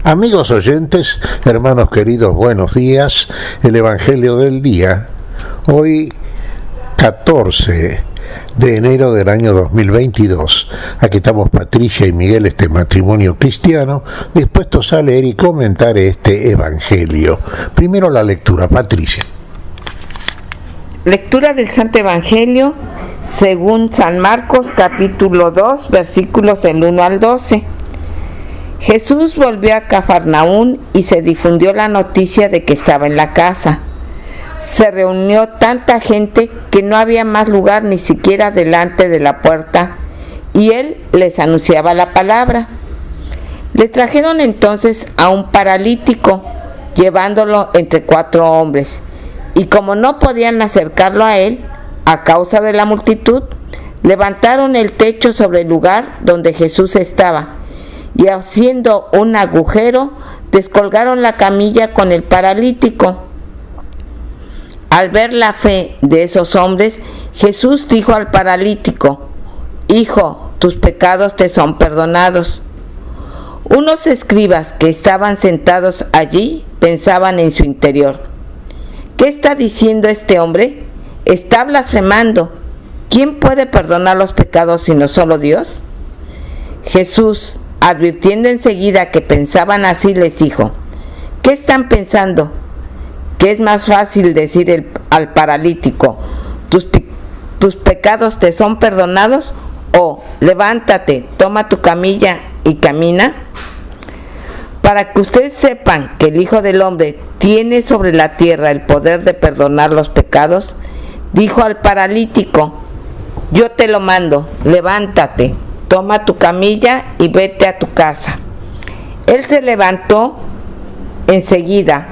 Amigos oyentes, hermanos queridos, buenos días. El Evangelio del día, hoy 14 de enero del año 2022. Aquí estamos Patricia y Miguel, este matrimonio cristiano, dispuestos a leer y comentar este Evangelio. Primero la lectura, Patricia. Lectura del Santo Evangelio según San Marcos, capítulo 2, versículos del 1 al 12. Jesús volvió a Cafarnaún y se difundió la noticia de que estaba en la casa. Se reunió tanta gente que no había más lugar ni siquiera delante de la puerta, y él les anunciaba la palabra. Les trajeron entonces a un paralítico, llevándolo entre 4 hombres, y como no podían acercarlo a él, a causa de la multitud, levantaron el techo sobre el lugar donde Jesús estaba, y haciendo un agujero, descolgaron la camilla con el paralítico. Al ver la fe de esos hombres, Jesús dijo al paralítico: «Hijo, tus pecados te son perdonados». Unos escribas que estaban sentados allí pensaban en su interior: «¿Qué está diciendo este hombre? Está blasfemando. ¿Quién puede perdonar los pecados sino solo Dios?». Jesús, advirtiendo enseguida que pensaban así, les dijo: «¿Qué están pensando? ¿Que es más fácil decir al paralítico: tus pecados te son perdonados? O levántate, toma tu camilla y camina? Para que ustedes sepan que el Hijo del Hombre tiene sobre la tierra el poder de perdonar los pecados, dijo al paralítico: yo te lo mando, levántate, toma tu camilla y vete a tu casa». Él se levantó enseguida,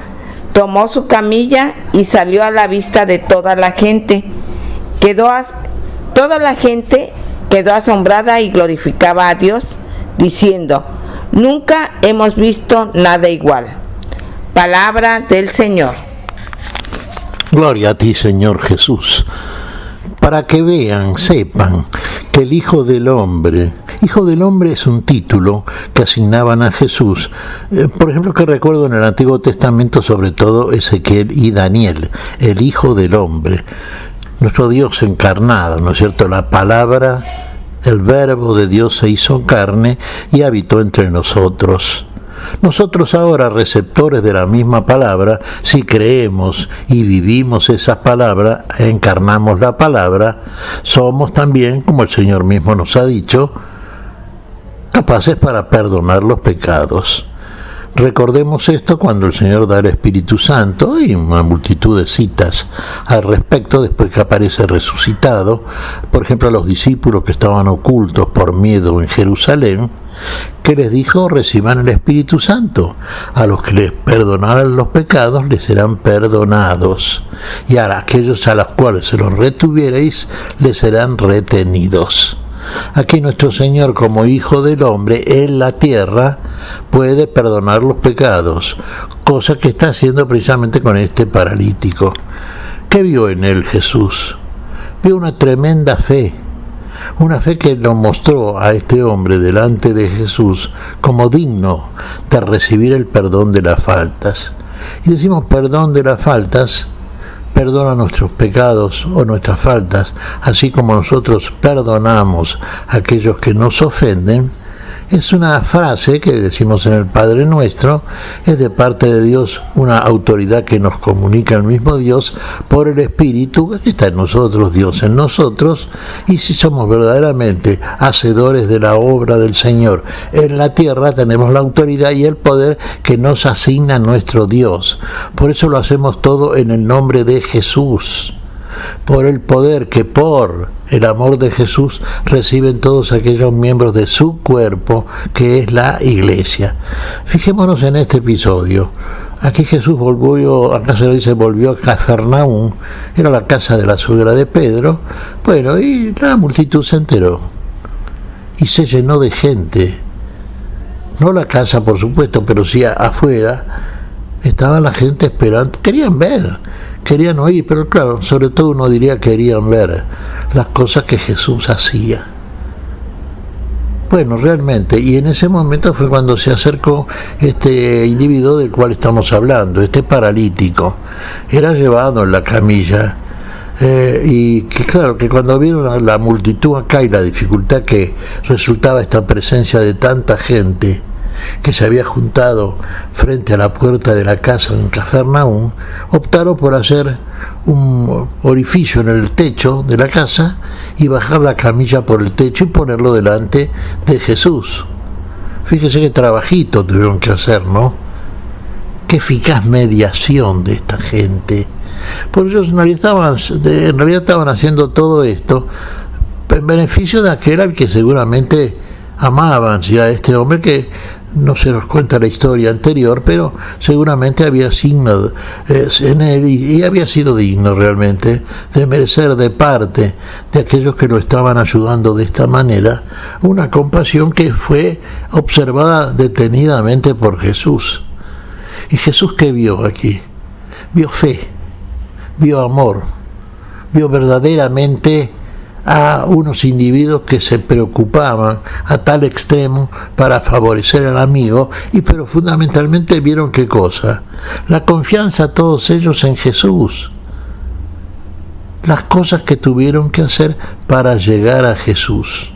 tomó su camilla y salió a la vista de toda la gente. Toda la gente quedó asombrada y glorificaba a Dios, diciendo: «Nunca hemos visto nada igual». Palabra del Señor. Gloria a ti, Señor Jesús. Para que vean, sepan que el Hijo del Hombre es un título que asignaban a Jesús. Por ejemplo, que recuerdo en el Antiguo Testamento, sobre todo Ezequiel y Daniel, el Hijo del Hombre, nuestro Dios encarnado, ¿no es cierto? La palabra, el verbo de Dios se hizo carne y habitó entre nosotros. Nosotros ahora, receptores de la misma palabra, si creemos y vivimos esa palabra, encarnamos la palabra, somos también, como el Señor mismo nos ha dicho, capaces para perdonar los pecados. Recordemos esto cuando el Señor da el Espíritu Santo, y una multitud de citas al respecto, después que aparece resucitado, por ejemplo a los discípulos que estaban ocultos por miedo en Jerusalén, que les dijo: reciban el Espíritu Santo, a los que les perdonaran los pecados les serán perdonados, y a aquellos a los cuales se los retuviereis les serán retenidos. Aquí nuestro Señor, como Hijo del Hombre en la tierra, puede perdonar los pecados, cosa que está haciendo precisamente con este paralítico. ¿Qué vio en él Jesús? Vio una tremenda fe, una fe que lo mostró a este hombre delante de Jesús como digno de recibir el perdón de las faltas. Y decimos perdón de las faltas, perdona nuestros pecados o nuestras faltas, así como nosotros perdonamos a aquellos que nos ofenden. Es una frase que decimos en el Padre Nuestro, es de parte de Dios, una autoridad que nos comunica el mismo Dios por el Espíritu que está en nosotros, Dios en nosotros, y si somos verdaderamente hacedores de la obra del Señor en la tierra, tenemos la autoridad y el poder que nos asigna nuestro Dios. Por eso lo hacemos todo en el nombre de Jesús, por el poder que por el amor de Jesús reciben todos aquellos miembros de su cuerpo, que es la Iglesia. Fijémonos en este episodio. Aquí Jesús volvió a Cafarnaún, era la casa de la suegra de Pedro. Bueno, y la multitud se enteró y se llenó de gente. No la casa, por supuesto, pero sí afuera estaba la gente esperando, querían ver, querían oír, pero claro, sobre todo uno diría querían ver las cosas que Jesús hacía. Bueno, realmente, y en ese momento fue cuando se acercó este individuo del cual estamos hablando, este paralítico. Era llevado en la camilla, y que claro, que cuando vieron la multitud acá y la dificultad que resultaba esta presencia de tanta gente que se había juntado frente a la puerta de la casa en Cafarnaúm, optaron por hacer un orificio en el techo de la casa y bajar la camilla por el techo y ponerlo delante de Jesús. Fíjese qué trabajito tuvieron que hacer, ¿no? Qué eficaz mediación de esta gente. Porque ellos en realidad estaban haciendo todo esto en beneficio de aquel al que seguramente amaban, ya a este hombre que no se nos cuenta la historia anterior, pero seguramente había signo en él y había sido digno realmente de merecer de parte de aquellos que lo estaban ayudando de esta manera una compasión que fue observada detenidamente por Jesús. ¿Y Jesús qué vio aquí? Vio fe, vio amor, vio verdaderamente a unos individuos que se preocupaban a tal extremo para favorecer al amigo, pero fundamentalmente vieron qué cosa, la confianza todos ellos en Jesús, las cosas que tuvieron que hacer para llegar a Jesús.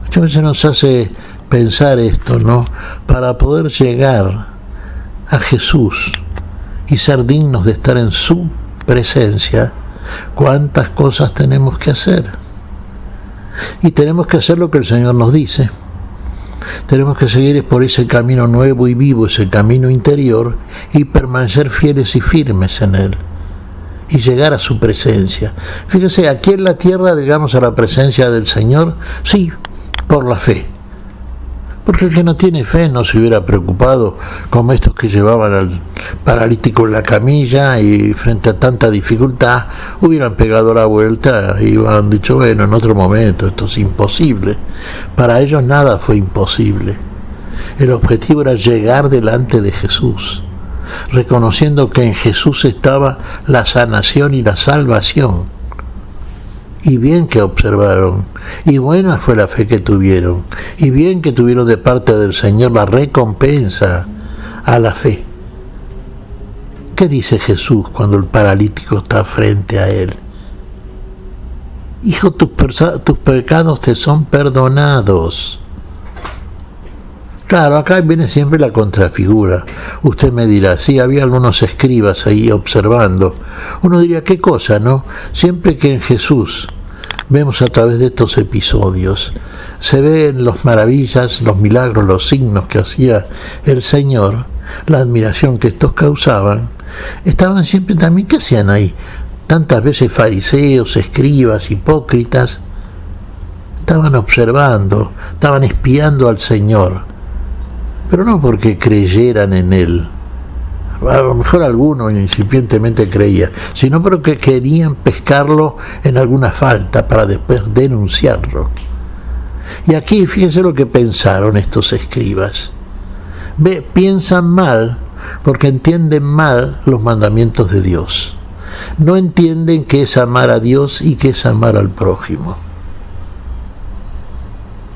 Muchas veces nos hace pensar esto, ¿no? Para poder llegar a Jesús y ser dignos de estar en su presencia, cuántas cosas tenemos que hacer. Y tenemos que hacer lo que el Señor nos dice. Tenemos que seguir por ese camino nuevo y vivo, ese camino interior, y permanecer fieles y firmes en él, y llegar a su presencia. Fíjese, aquí en la tierra llegamos a la presencia del Señor, sí, por la fe. Porque el que no tiene fe no se hubiera preocupado como estos que llevaban al paralítico en la camilla y frente a tanta dificultad hubieran pegado la vuelta y hubieran dicho, bueno, en otro momento, esto es imposible. Para ellos nada fue imposible. El objetivo era llegar delante de Jesús, reconociendo que en Jesús estaba la sanación y la salvación. Y bien que observaron, y buena fue la fe que tuvieron, y bien que tuvieron de parte del Señor la recompensa a la fe. ¿Qué dice Jesús cuando el paralítico está frente a él? Hijo, tus pecados te son perdonados. Claro, acá viene siempre la contrafigura. Usted me dirá, sí, había algunos escribas ahí observando. Uno diría, ¿qué cosa, no? Siempre que en Jesús vemos a través de estos episodios, se ven las maravillas, los milagros, los signos que hacía el Señor, la admiración que estos causaban, estaban siempre también, ¿qué hacían ahí? Tantas veces fariseos, escribas, hipócritas, estaban observando, estaban espiando al Señor. Pero no porque creyeran en él, a lo mejor alguno incipientemente creía, sino porque querían pescarlo en alguna falta para después denunciarlo. Y aquí fíjense lo que pensaron estos escribas. Piensan mal porque entienden mal los mandamientos de Dios. No entienden qué es amar a Dios y qué es amar al prójimo.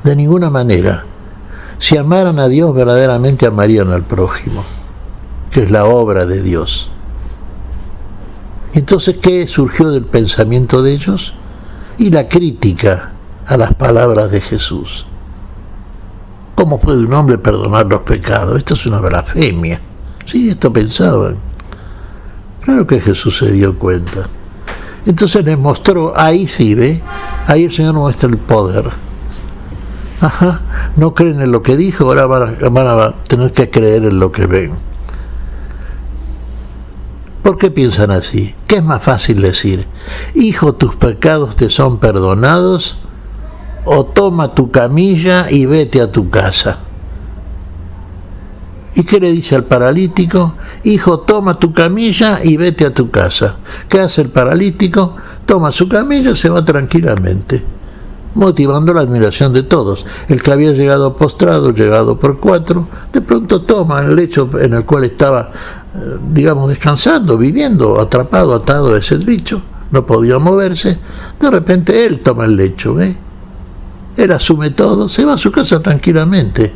De ninguna manera. Si amaran a Dios, verdaderamente amarían al prójimo, que es la obra de Dios. Entonces, ¿qué surgió del pensamiento de ellos? Y la crítica a las palabras de Jesús. ¿Cómo puede un hombre perdonar los pecados? Esto es una blasfemia. Sí, esto pensaban. Claro que Jesús se dio cuenta. Entonces les mostró, ahí sí, ¿ve? Ahí el Señor muestra el poder. Ajá, no creen en lo que dijo, ahora van a tener que creer en lo que ven. ¿Por qué piensan así? ¿Qué es más fácil decir? Hijo, tus pecados te son perdonados, o toma tu camilla y vete a tu casa. ¿Y qué le dice al paralítico? Hijo, toma tu camilla y vete a tu casa. ¿Qué hace el paralítico? Toma su camilla y se va tranquilamente, motivando la admiración de todos. El que había llegado postrado, llegado por 4, de pronto toma el lecho en el cual estaba, descansando, viviendo, atrapado, atado a ese lecho, no podía moverse. De repente él toma el lecho, ¿ve? Él asume todo, se va a su casa tranquilamente.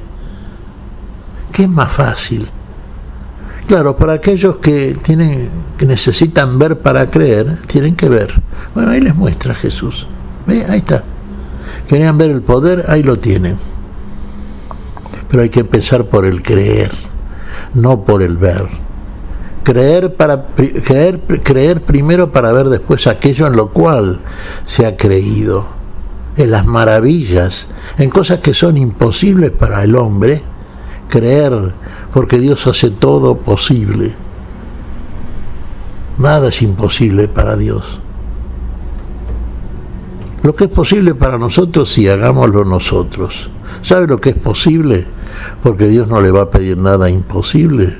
¿Qué es más fácil? Claro, para aquellos que necesitan ver para creer, tienen que ver. Bueno, ahí les muestra Jesús. ¿Ve? Ahí está. Querían ver el poder, ahí lo tienen. Pero hay que empezar por el creer, no por el ver. Creer primero para ver después aquello en lo cual se ha creído. En las maravillas, en cosas que son imposibles para el hombre, creer, porque Dios hace todo posible. Nada es imposible para Dios. Lo que es posible para nosotros, sí, hagámoslo nosotros. ¿Sabe lo que es posible? Porque Dios no le va a pedir nada imposible,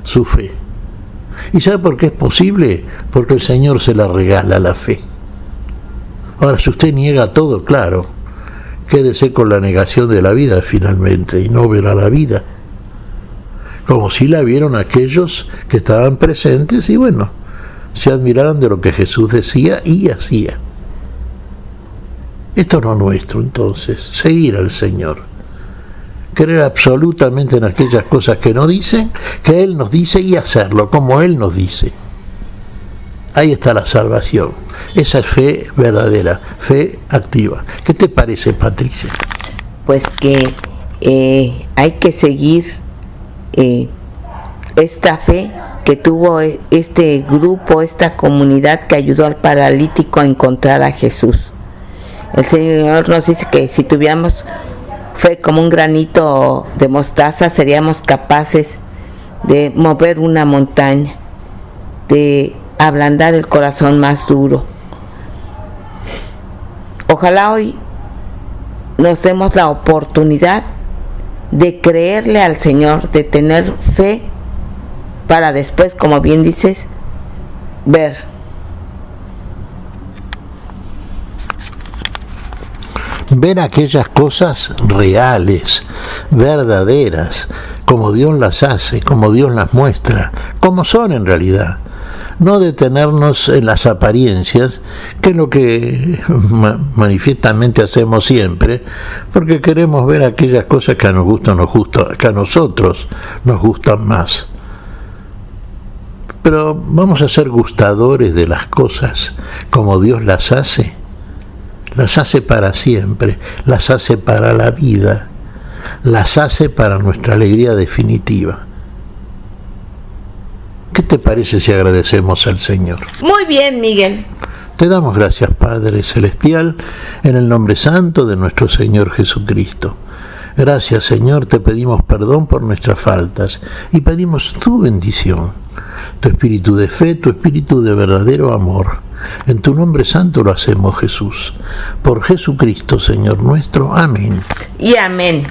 su fe. ¿Y sabe por qué es posible? Porque el Señor se la regala, la fe. Ahora, si usted niega todo, claro, quédese con la negación de la vida finalmente y no verá la vida. Como si la vieron aquellos que estaban presentes y bueno, se admiraron de lo que Jesús decía y hacía. Esto no es nuestro, entonces, seguir al Señor. Creer absolutamente en aquellas cosas que no dicen, que Él nos dice y hacerlo como Él nos dice. Ahí está la salvación. Esa es fe verdadera, fe activa. ¿Qué te parece, Patricia? Pues que hay que seguir esta fe que tuvo este grupo, esta comunidad que ayudó al paralítico a encontrar a Jesús. El Señor nos dice que si tuviéramos fe como un granito de mostaza, seríamos capaces de mover una montaña, de ablandar el corazón más duro. Ojalá hoy nos demos la oportunidad de creerle al Señor, de tener fe para después, como bien dices, ver. Ver aquellas cosas reales, verdaderas, como Dios las hace, como Dios las muestra, como son en realidad. No detenernos en las apariencias, que es lo que manifiestamente hacemos siempre, porque queremos ver aquellas cosas que a nosotros nos gustan más. Pero vamos a ser gustadores de las cosas como Dios las hace para siempre, las hace para la vida, las hace para nuestra alegría definitiva. ¿Qué te parece si agradecemos al Señor? Muy bien, Miguel. Te damos gracias, Padre Celestial, en el nombre santo de nuestro Señor Jesucristo. Gracias, Señor, te pedimos perdón por nuestras faltas y pedimos tu bendición, tu espíritu de fe, tu espíritu de verdadero amor. En tu nombre santo lo hacemos, Jesús. Por Jesucristo, Señor nuestro. Amén. Y amén.